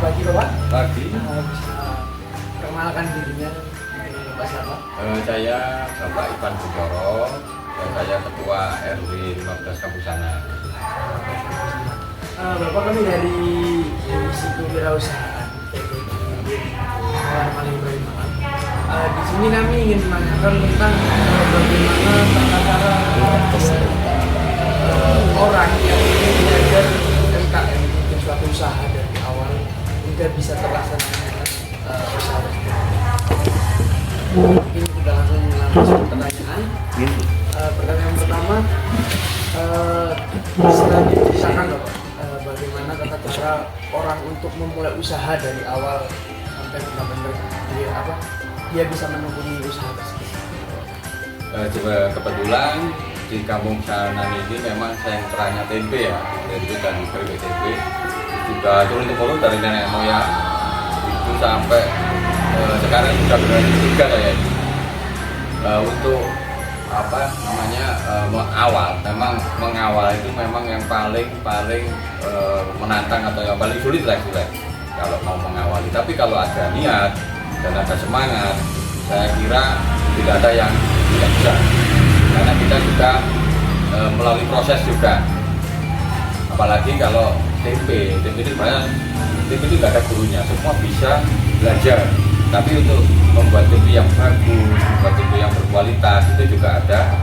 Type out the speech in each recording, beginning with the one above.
pagi Bapak. Pagi. Bisa perkenalkan dirinya dengan Bapak siapa? Saya Bapak Ivan Buntoro dan saya Ketua RW 15 Kampusana. Bapak kami dari Divisi Kewirausahaan PT Malang Ibrahim Malang. Di sini kami ingin menanyakan tentang bagaimana tata cara orang yang ingin belajar UMKM untuk suatu usaha dari awal hingga bisa terlaksana usaha. Mungkin kita langsung melanjutkan pertanyaan. Pertanyaan pertama, bisa diceritakan Bapak bagaimana tata cara orang untuk memulai usaha dari awal sampai benar-benar dia bisa menekuni usaha tersebut. Kebetulan di Kampung Sanan ini memang sentranya tempe ya, tempe dan keripik tempe. Juga turun-temurun dari nenek moyang itu sampai sekarang sudah generasi 3 kayak ini. Untuk memang mengawal itu memang yang paling menantang atau yang paling sulit lah kalau mau mengawali. Tapi kalau ada niat dan ada semangat, saya kira tidak ada yang tidak bisa, karena kita juga melalui proses juga. Apalagi kalau tempe itu banyak, tempe itu nggak ada gurunya, semua bisa belajar. Tapi untuk membuat tempe yang bagus, membuat tempe yang berkualitas itu juga ada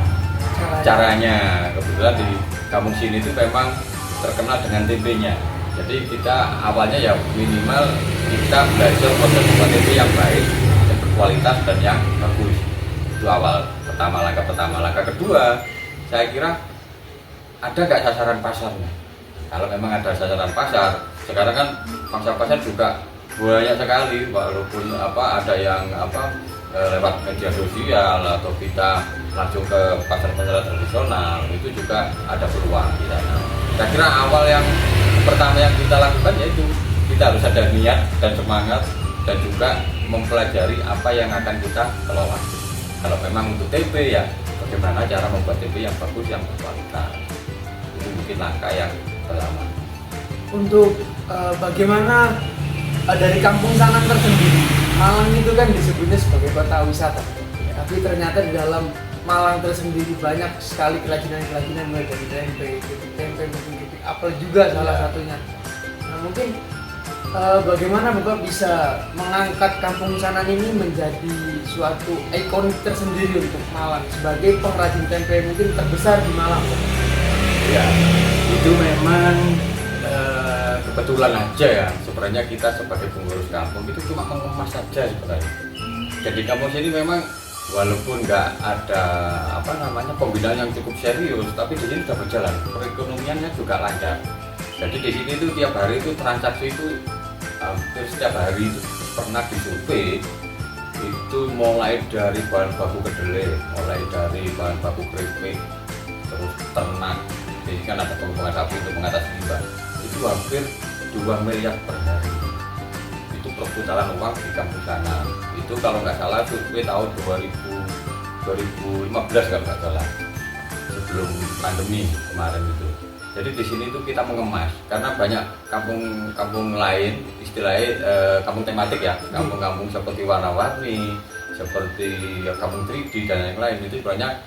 caranya. Kebetulan di kampung sini itu memang terkenal dengan tempenya. Jadi kita awalnya ya minimal kita belajar proses membuat tempe yang baik, yang berkualitas dan yang bagus. Itu awal pertama, langkah pertama. Langkah kedua, saya kira ada nggak sasaran pasarnya? Kalau memang ada sasaran pasar, sekarang kan pasar juga banyak sekali, walaupun ada yang lewat media sosial atau kita langsung ke pasar-pasar tradisional, itu juga ada peluang di sana. Saya kira awal yang pertama yang kita lakukan yaitu kita harus ada niat dan semangat dan juga mempelajari apa yang akan kita kelola. Kalau memang untuk tempe ya bagaimana cara membuat tempe yang bagus, yang berkualitas. Itu mungkin langkah yang pertama. Untuk bagaimana dari Kampung Sanan tersendiri, Malang itu kan disebutnya sebagai kota wisata, tapi ternyata di dalam Malang tersendiri banyak sekali kerajinan-kerajinan mulai dari tempe, mungkin apel juga salah satunya. Nah mungkin bagaimana Bapak bisa mengangkat Kampung Sanan ini menjadi suatu ikonik tersendiri untuk Malang sebagai pengrajin tempe mungkin terbesar di Malang? Ya, itu memang kebetulan aja ya. Sebenarnya kita sebagai pengurus kampung itu cuma mengemas saja sebenarnya. Jadi kampung sini memang walaupun nggak ada pembinaan yang cukup serius, tapi di sini sudah berjalan, perekonomiannya juga lancar. Jadi di sini itu tiap hari itu transaksi itu hampir setiap hari itu pernah disurvei itu mulai dari bahan baku kedelai, mulai dari bahan baku keripik, terus ternak. Jadi kan ada pengembangan sapi untuk mengatasi limbah. Itu hampir 2 miliar per hari. Itu perputaran uang di Kampung Sanan. Itu kalau nggak salah survei tahun 2015 kalau nggak salah, sebelum pandemi kemarin itu. Jadi di sini itu kita mengemas karena banyak kampung lain istilahnya kampung tematik ya, kampung-kampung seperti warna-warni, seperti kampung 3D dan yang lain itu banyak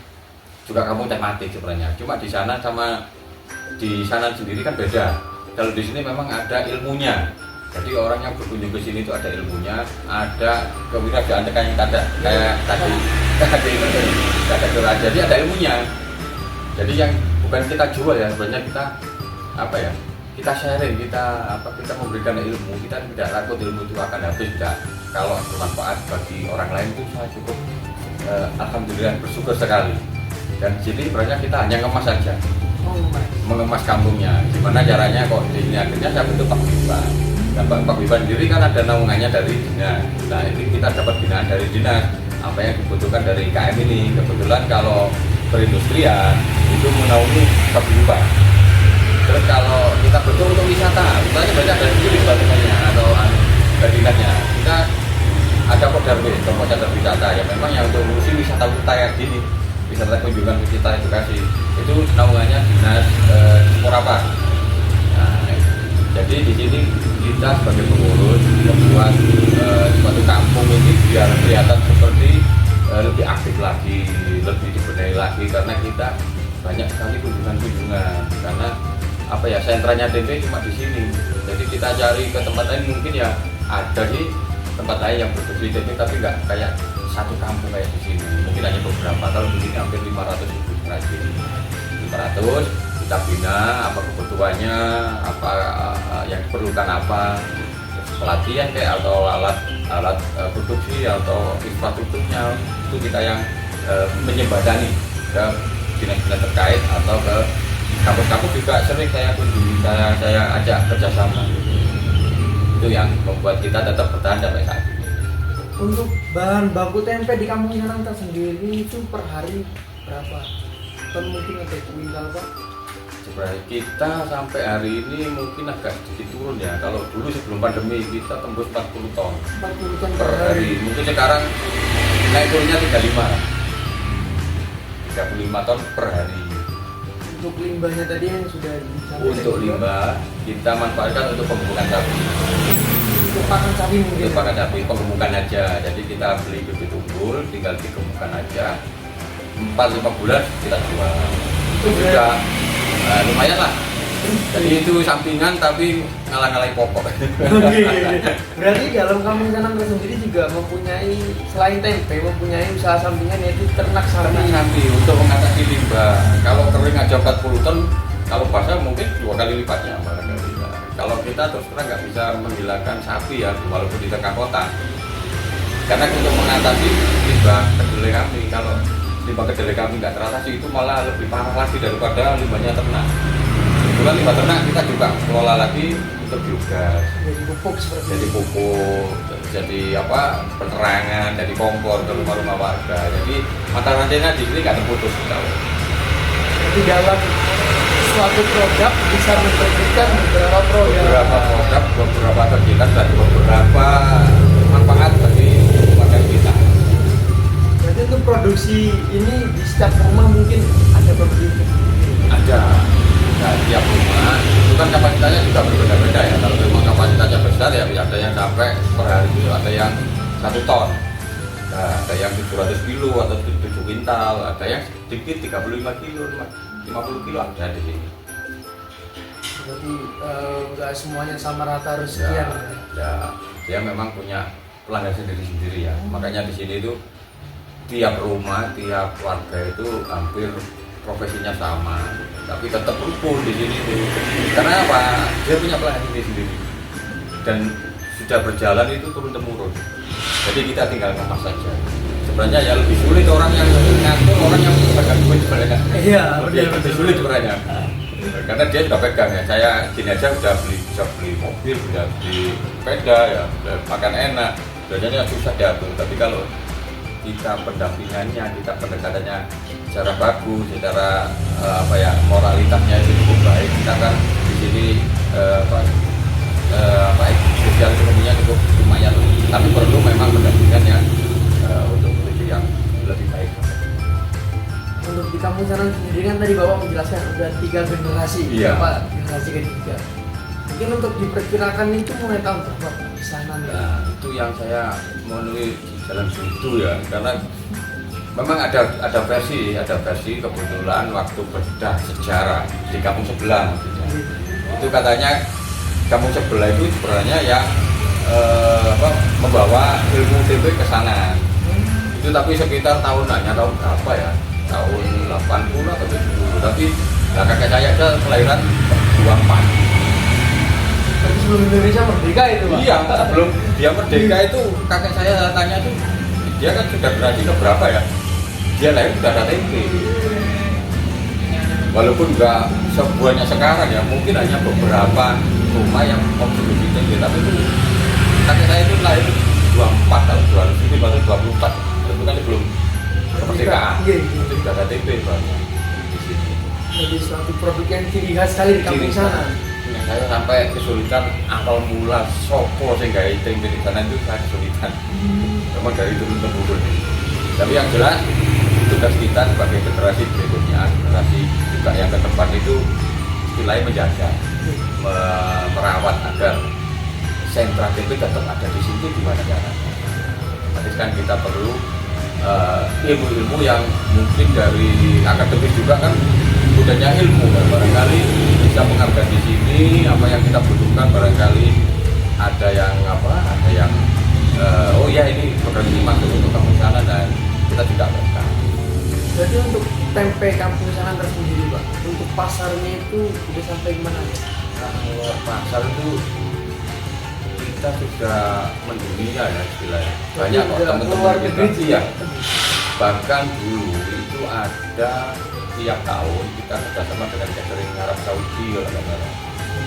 juga kampung tematik sebenarnya. Cuma di sana sama di sana sendiri kan beda. Kalau di sini memang ada ilmunya. Jadi orang yang berkunjung ke sini itu ada ilmunya, ada kewirausahaan kayak tadi jadi ada ilmunya. Jadi yang bukan kita jual ya, sebenarnya kita sharing, kita memberikan ilmu. Kita tidak takut ilmu itu akan habis, tidak. Kalau bermanfaat bagi orang lain itu saya cukup alhamdulillah bersyukur sekali. Dan di sini sebenarnya kita hanya ngemas saja, mengemas kampungnya. Gimana caranya kok di sini akhirnya saya bentuk Pak Biban. Dan Pak Biban sendiri kan ada naungannya dari dinas. Nah ini kita dapat binaan dari dinas, apa yang dibutuhkan dari IKM ini. Kebetulan kalau perindustrian itu menaungi Pak Biban. Terus kalau kita bentuk untuk wisata, misalnya banyak dari sini sebagainya atau dari dinasnya. Kita ada Podarwe, Modal Wisata ya memang yang untuk ngurusin wisata kayak gini, wisata kunjungan, wisata edukasi itu naungannya dinas Porapa. Nah, Jadi di sini kita sebagai pengurus membuat suatu kampung ini biar kelihatan seperti lebih aktif lagi, lebih dibenahi lagi karena kita banyak sekali kunjungan-kunjungan. Karena apa ya, sentranya tempe cuma di sini. Jadi kita cari ke tempat lain mungkin ya ada sih tempat lain yang produksi tempe tapi nggak kayak satu kampung kayak di sini. Mungkin hanya beberapa. Kalau di sini hampir 500 ribu perajin. 500 kita bina apa kebutuhannya, apa yang diperlukan, apa pelatihan kayak atau alat produksi atau infrastrukturnya itu kita yang menjembatani ke dinas-dinas terkait atau ke kampus-kampus juga sering saya kunjungi, saya ajak kerjasama. Itu yang membuat kita tetap bertahan sampai saat ini. Untuk bahan baku tempe di Kampung Sananta sendiri itu per hari berapa ton mungkin atau kuintal Pak? Sebenarnya kita sampai hari ini mungkin agak sedikit turun ya. Kalau dulu sebelum pandemi kita tembus 40 ton 40 ton per hari. Mungkin sekarang naik turunnya 35 ton per hari. Untuk limbahnya tadi yang sudah disampaikan Untuk juga, limbah kita manfaatkan untuk pemupukan sapi. untuk pakan sapi mungkin Untuk pakan sapi pemupukan aja. Jadi kita beli bibit unggul, tinggal dikemukan aja. 4-5 bulan kita jual. Itu juga lumayan lah. Jadi itu sampingan tapi ngalah-ngalahin pokok. Oke. Berarti dalam Kampung Sananta sendiri juga mempunyai selain tempe mempunyai usaha sampingan yaitu ternak Ternak sapi. sapi untuk mengatasi limbah. Kalau kering aja 40 ton, kalau basah mungkin 2 kali lipatnya barangkali. Kalau kita terus terang nggak bisa menghilangkan sapi ya, walaupun di tengah kota. Karena untuk mengatasi limbah kedelai kami, kalau limbah kedelai kami nggak teratasi itu malah lebih parah lagi daripada limbahnya ternak. Kebetulan limbah ternak kita juga kelola lagi untuk biogas. Jadi pupuk seperti Jadi itu. pupuk, jadi apa penerangan, jadi kompor ke rumah-rumah warga. Jadi mata rantainya di sini nggak terputus. Jadi dalam suatu produk bisa memberikan beberapa produk. Beberapa kegiatan dan beberapa manfaat bagi warga kita. Berarti untuk produksi ini di setiap rumah mungkin ada pembeli. Ada tiap rumah itu kan kapasitasnya juga berbeda-beda ya. Kalau memang kapasitasnya besar ya ada yang sampai per hari itu ada yang 1 ton. Nah, ada yang 700 kilo atau 7 kuintal, ada yang sedikit 35 kilo, 50 kilo ada di sini. Jadi nggak semuanya sama rata harus sekian. Ya, dia memang punya pelanggan sendiri-sendiri ya. Makanya di sini itu tiap rumah, tiap warga itu hampir profesinya sama, tapi tetap rukun di sini itu. Karena apa? Dia punya pelanggan sendiri-sendiri dan sudah berjalan itu turun temurun. Jadi kita tinggal kemas saja. Sebenarnya ya lebih sulit orang yang ngatur, orang yang pegang duit sebenarnya. Iya, Lebih sulit sebenarnya. Karena dia sudah pegang ya. Saya gini aja udah bisa beli mobil, udah beli sepeda ya, udah makan enak. Biasanya susah diatur. Tapi kalau kita pendampingannya, kita pendekatannya secara bagus, secara moralitasnya itu cukup baik. Kita kan di sini sosial ekonominya cukup lumayan. Tapi perlu memang pendampingannya untuk menuju yang lebih baik. Untuk di Kampung Sananta sendiri kan tadi Bapak menjelaskan udah 3 generasi, Iya. Bapak generasi ketiga. Mungkin untuk diperkirakan itu mulai tahun berapa di sana nih? Nah, itu yang saya menulis di jalan buntu ya, karena memang ada versi kebetulan waktu bedah sejarah di kampung sebelah. Itu katanya kampung sebelah itu sebenarnya yang membawa ilmu tempe ke sana. Itu tapi sekitar tahun berapa ya? Tahun 80 atau 70. Tapi kakek saya aja kelahiran 24. Tapi sebelum Indonesia merdeka itu Pak? Iya, sebelum dia merdeka itu kakek saya tanya tuh, dia kan sudah generasi keberapa ya? Dia lahir sudah ada tempe. Walaupun nggak sebuahnya sekarang ya, mungkin hanya beberapa rumah yang memproduksi tempe. Tapi itu kakek saya itu lahir 24 tahun 2000 baru 24. Itu kan sebelum kemerdekaan. Iya. Itu sudah ada tempe banyak di sini. Jadi suatu produk yang ciri khas sekali di kampung Ciri sana. khas. Saya sampai kesulitan awal mula sopo sehingga tempe di sana itu saya kesulitan. Memang dari turun temurun. Tapi yang jelas tugas kita sebagai generasi berikutnya, generasi juga yang ke depan itu istilahnya menjaga merawat agar sentra tempe tetap ada di situ, gimana caranya? Tapi kan kita perlu ilmu-ilmu yang mungkin dari akademis juga kan budaya ilmu kan? Barangkali bisa menghargai di sini apa yang kita butuhkan, barangkali ada yang oh ya ini program ini masuk untuk kampung sana dan kita tidak berkah. Berarti untuk tempe kampung sana tersendiri Pak, untuk pasarnya itu udah sampai gimana ya? Kalau pasar itu kita sudah mendunia ya istilahnya. Banyak kok teman-teman kita ya. Bahkan dulu itu ada tiap tahun kita kerjasama dengan catering Arab Saudi kalau nggak salah.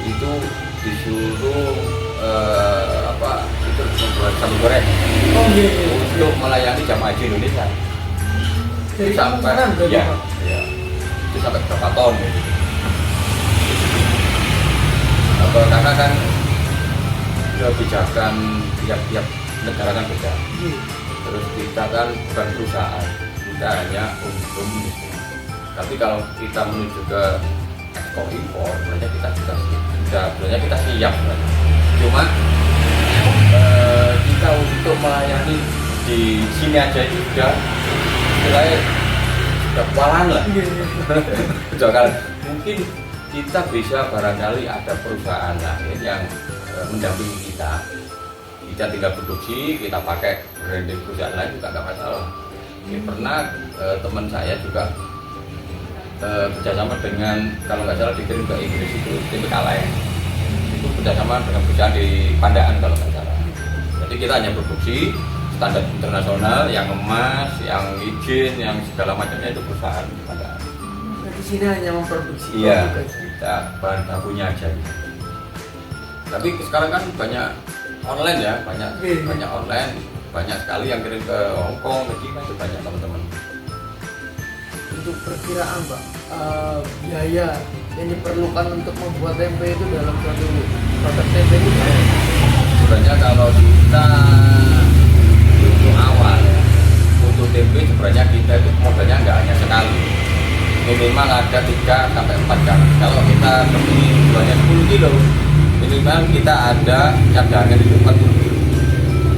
Itu disuruh itu membuat sambal goreng untuk melayani jamaah haji Indonesia. Dari Sampai kampung sana ya, itu sampai berapa ton gitu. Karena kan kebijakan tiap-tiap negara kan beda. Terus kita kan bukan perusahaan, kita hanya untung bisnis. Tapi kalau kita menuju ke ekspor impor, sebenarnya kita kita siap. Cuma kita untuk melayani di sini aja itu sudah kewalahan lah. Jangan mungkin kita bisa barangkali ada perusahaan lain yang mendampingi kita tinggal produksi, kita pakai branding perusahaan lain juga nggak masalah. Ini pernah teman saya juga bekerjasama dengan, kalau nggak salah dikirim ke Inggris itu tempe kaleng, itu bekerjasama dengan perusahaan di Pandaan kalau nggak salah. Jadi kita hanya produksi standar internasional, yang emas, yang izin, yang segala macamnya itu perusahaan di Pandaan. Di sini hanya memproduksi. Iya, kita bahan bakunya aja. Tapi sekarang kan banyak online ya, banyak online, banyak sekali yang kirim ke Hongkong, ke China itu banyak teman-teman. Untuk perkiraan Pak, biaya yang diperlukan untuk membuat tempe itu dalam suatu produk tempe itu Sebenarnya kalau kita untuk awal untuk tempe sebenarnya kita itu modalnya nggak hanya sekali, minimal ada 3 sampai 4 kali. Kalau kita beli jualnya 10 kilo, minimal kita ada cadangan itu 40 kilo.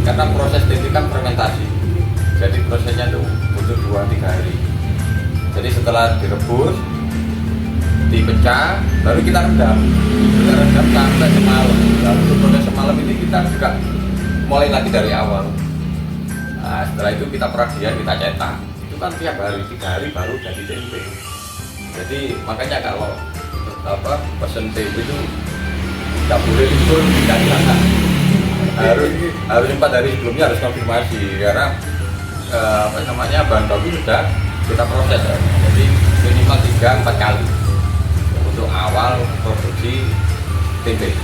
Karena proses tempe kan fermentasi, jadi prosesnya tuh butuh 2-3 hari. Jadi setelah direbus, dipecah, baru kita rendam sampai semalam. Lalu untuk proses semalam ini kita juga mulai lagi dari awal. Nah, setelah itu kita peragian, kita cetak. Itu kan tiap hari, 3 hari baru jadi tempe. Jadi makanya kalau pesen tempe itu nggak boleh libur, tidak dilakukan. Harus 4 hari sebelumnya harus konfirmasi karena bahan baku sudah kita proses ya. Jadi minimal 3-4 kali untuk awal produksi tempe.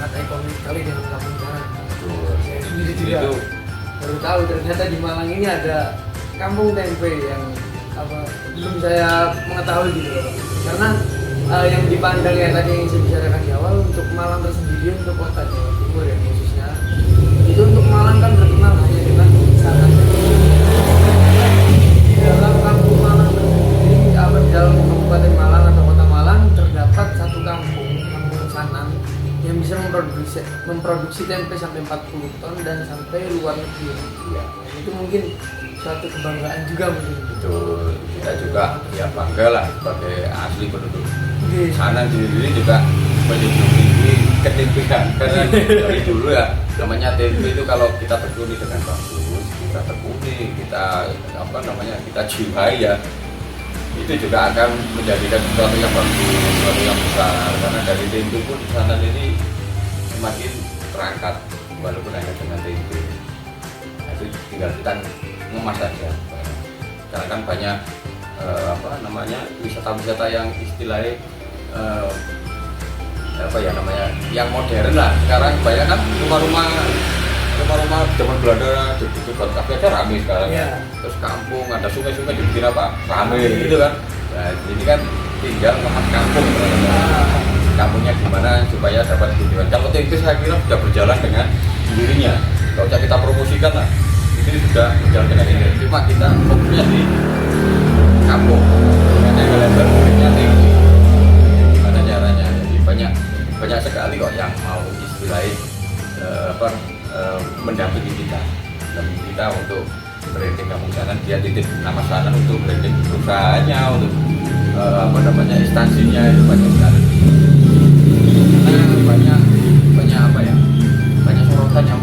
sangat ekonomis sekali dengan kampung sana. Saya sendiri juga itu baru tahu ternyata di Malang ini ada kampung tempe yang belum saya mengetahui gitu loh. Karena yang dipandang ya tadi yang saya bicarakan di awal, untuk Malang tersendiri, untuk kota Jawa Timur ya khususnya, itu untuk Malang kan terkenal hanya dengan sangat dalam kampung Malang tersendiri, dalam Kabupaten Malang atau Kota Malang terdapat satu kampung Sanan yang bisa memproduksi tempe sampai 40 ton dan sampai luar negeri. Ya, itu mungkin suatu kebanggaan juga mungkin. betul, kita juga ya bangga lah sebagai asli penduduk sana sendiri juga menjunjung ketempean karena dari dulu ya namanya tempe itu kalau kita tekuni dengan bagus, kita tekuni, kita kita jiwai ya, itu juga akan menjadikan sesuatu yang bagus, sesuatu yang besar. Karena dari tempe pun di sana ini semakin terangkat walaupun hanya dengan tempe. Nah, itu tinggal kita ngemas saja. Karena kan banyak wisata-wisata yang istilahnya yang modern lah. Sekarang banyak kan rumah-rumah zaman Belanda dibuat kafe aja rame sekarang. Yeah. Terus kampung ada sungai-sungai dibikin rame gitu kan. Nah ini kan tinggal ngemas kampung. Kampungnya gimana supaya dapat tujuan. Kalau tempe saya kira sudah berjalan dengan sendirinya. Kalau kita promosikan lah, ini sudah berjalan dengan ini. Cuma kita fokusnya di kampung dengan yang lebar, tempe. wisata untuk branding kampung Sanan, dia titip nama Sanan untuk branding perusahaannya, untuk instansinya itu banyak sekali. Karena banyak apa ya, banyak sorotan yang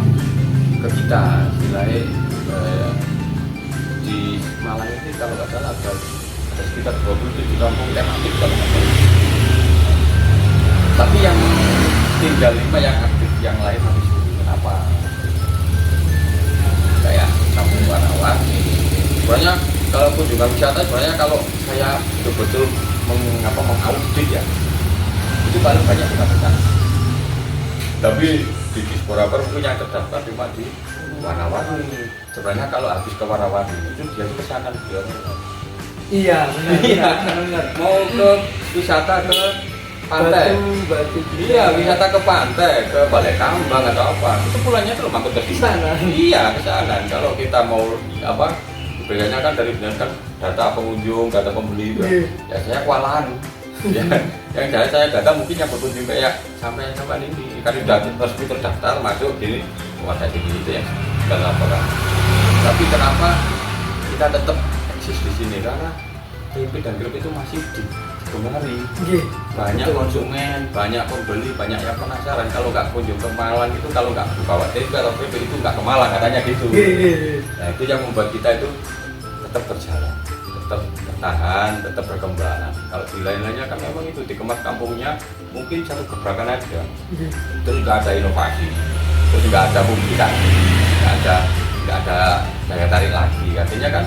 ke kita. Istilahnya di Malang ini kalau nggak salah ada sekitar 27 kampung tematik kalau nggak salah. Tapi yang tinggal 5 yang aktif, yang lain habis itu. Kenapa? Kayak kampung Warna-Warni. Sebenarnya kalau kunjungan wisata, sebenarnya kalau saya betul-betul mengaudit ya, itu paling banyak di Kalimantan. Tapi di Dispora punya terdaftar cuma di Warna-Warni. Sebenarnya kalau habis ke Warna-Warni itu dia ke sana dia. Iya, benar. Mau ke wisata ke pantai. Batu. Iya, wisata ke pantai, ke Balai Kambang atau apa. Itu pulangnya tuh mampir ke Sana. Iya, ke sana. Kalau kita mau bedanya kan dari berdasarkan data pengunjung, data pembeli itu. Ya saya kewalahan. Ya, yang saya data mungkin yang berkunjung kayak sampai ini. Kan sudah resmi terdaftar masuk di rumah sakit itu yang kita laporan. Tapi kenapa kita tetap eksis di sini? Karena tempe dan kerupuk itu masih digemari. Banyak konsumen, banyak pembeli, banyak yang penasaran. Kalau nggak kunjung ke Malang itu, kalau nggak bawa tempe atau kerupuk itu nggak ke Malang, katanya gitu. Nah itu yang membuat kita itu tetap berjalan, tetap bertahan, tetap berkembang. Kalau di lain-lainnya kan memang itu dikemas kampungnya mungkin satu gebrakan aja, terus nggak ada inovasi, terus nggak ada publikasi, nggak ada daya tarik lagi. Artinya kan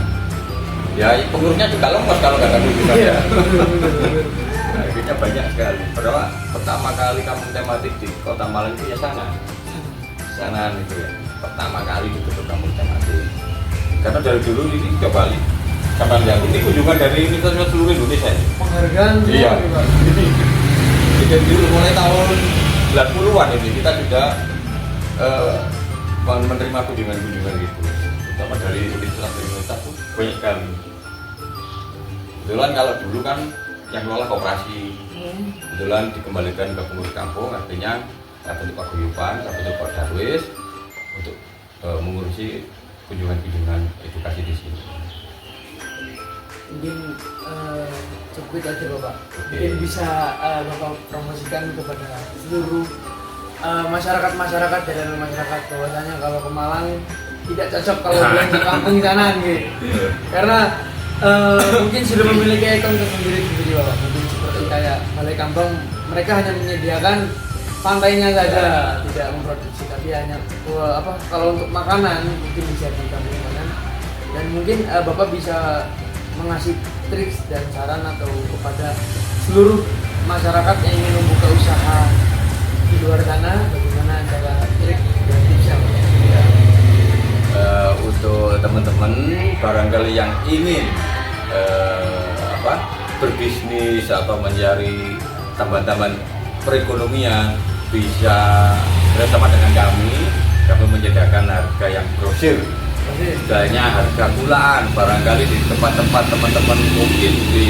ya pengurusnya juga lemes kalau nggak ada publikasi. Nah, akhirnya banyak sekali. Padahal pertama kali kampung tematik di Kota Malang itu ya Sanan itu ya. Pertama kali dibentuk kampung tematik. Karena dari dulu ini ke Bali, sampai lihat ini kunjungan dari universitas seluruh Indonesia ini. Penghargaan. Iya. Jadi dulu mulai tahun 90-an ini kita sudah menerima kunjungan gitu. Terutama dari universitas tuh banyak sekali. Kebetulan kalau dulu kan yang kelola koperasi, kebetulan dikembalikan ke pengurus kampung, artinya bentuk paguyuban, bentuk Pak Darwis untuk mengurusi kunjungan edukasi di sini. Mungkin cukup aja Bapak. Oke. Mungkin bisa Bapak promosikan kepada seluruh masyarakat dan masyarakat bahwasanya kalau ke Malang tidak cocok kalau pulang ke kampung sana gitu. Karena mungkin sudah memiliki ikon tersendiri Bapak. Mungkin seperti kayak Balai Kambang, mereka hanya menyediakan pantainya saja, tidak memproduksi, tapi hanya kalau untuk makanan mungkin bisa di kampung mana. Dan mungkin Bapak bisa mengasih trik dan saran atau kepada seluruh masyarakat yang ingin membuka usaha di luar sana, bagaimana cara trik dan tipsnya Bapak? Untuk teman-teman barangkali yang ingin berbisnis atau mencari tambahan-tambahan perekonomian, bisa bersama dengan kami menyediakan harga yang grosir, istilahnya harga gulaan. Barangkali di tempat-tempat teman-teman mungkin di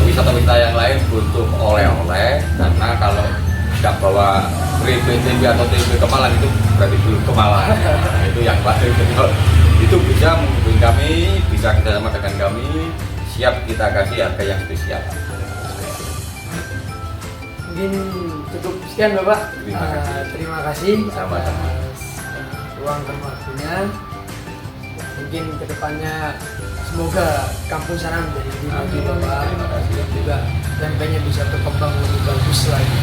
wisata-wisata yang lain butuh oleh-oleh, karena kalau nggak bawa tempe atau tempe ke Malang itu berarti belum ke Malang. Nah, itu yang pasti itu bisa menghubungi kami, bisa kita sama dengan kami, siap kita kasih harga yang spesial. Mungkin cukup sekian Bapak. Terima kasih. Sama-sama Sama-sama. atas luangkan waktunya. Mungkin kedepannya semoga kampung sana menjadi lebih maju Bapak. Terima kasih. Dan juga tempenya bisa berkembang lebih bagus lagi.